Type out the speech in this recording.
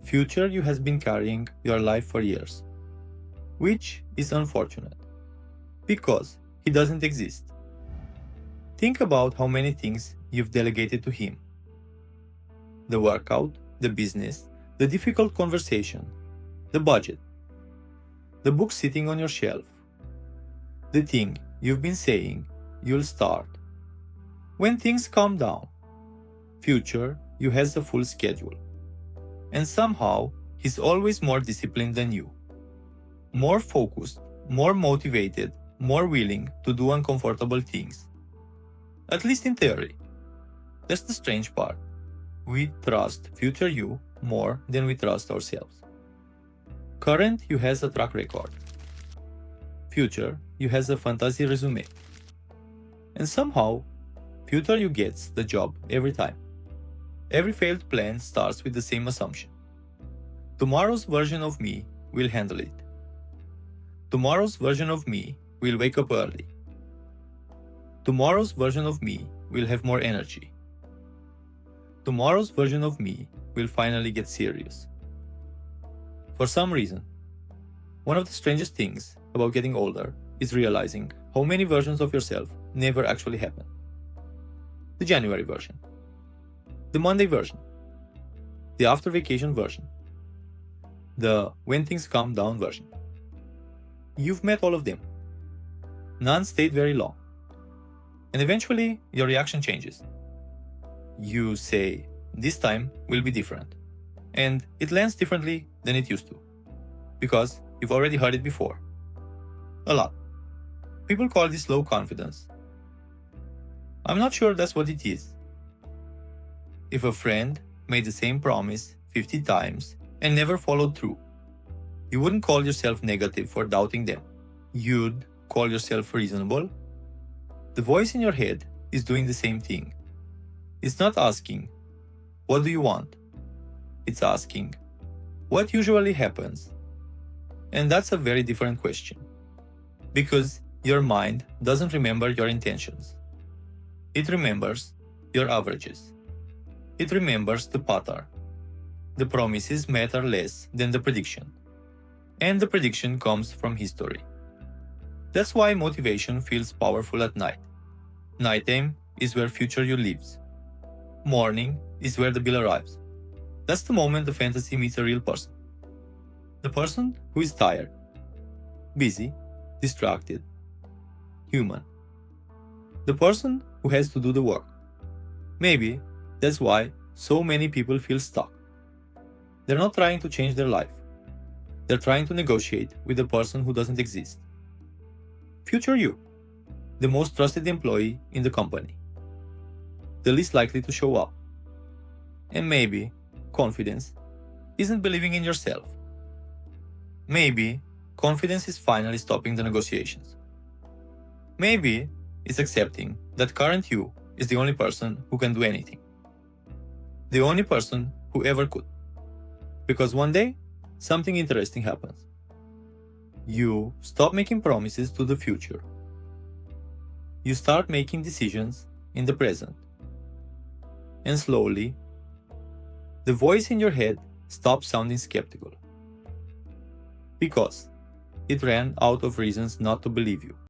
Future you has been carrying your life for years, which is unfortunate, because he doesn't exist. Think about how many things you've delegated to him. The workout, the business, the difficult conversation, the budget, the book sitting on your shelf, the thing you've been saying you'll start. When things calm down, future you has a full schedule. And somehow he's always more disciplined than you. More focused, more motivated, more willing to do uncomfortable things. At least in theory. That's the strange part. We trust future you more than we trust ourselves. Current you has a track record. Future you has a fantasy resume. And somehow, future you gets the job every time. Every failed plan starts with the same assumption. Tomorrow's version of me will handle it. Tomorrow's version of me will wake up early. Tomorrow's version of me will have more energy. Tomorrow's version of me will finally get serious. For some reason, one of the strangest things about getting older is realizing how many versions of yourself never actually happen. The January version. The Monday version. The after vacation version. The when things calm down version. You've met all of them. None stayed very long. And eventually, your reaction changes. You say, this time will be different. And it lands differently than it used to. Because you've already heard it before. A lot. People call this low confidence. I'm not sure that's what it is. If a friend made the same promise 50 times and never followed through, you wouldn't call yourself negative for doubting them. You'd call yourself reasonable. The voice in your head is doing the same thing. It's not asking, what do you want? It's asking, what usually happens? And that's a very different question. Because your mind doesn't remember your intentions. It remembers your averages. It remembers the pattern. The promises matter less than the prediction. And the prediction comes from history. That's why motivation feels powerful at night. Nighttime is where future you lives. Morning is where the bill arrives. That's the moment the fantasy meets a real person. The person who is tired, busy, distracted, human. The person who has to do the work. Maybe that's why so many people feel stuck. They're not trying to change their life. They're trying to negotiate with a person who doesn't exist. Future you, the most trusted employee in the company. The least likely to show up. And maybe confidence isn't believing in yourself. Maybe confidence is finally stopping the negotiations. Maybe it's accepting that current you is the only person who can do anything. The only person who ever could. Because one day, something interesting happens. You stop making promises to the future. You start making decisions in the present. And slowly, the voice in your head stops sounding skeptical. Because it ran out of reasons not to believe you.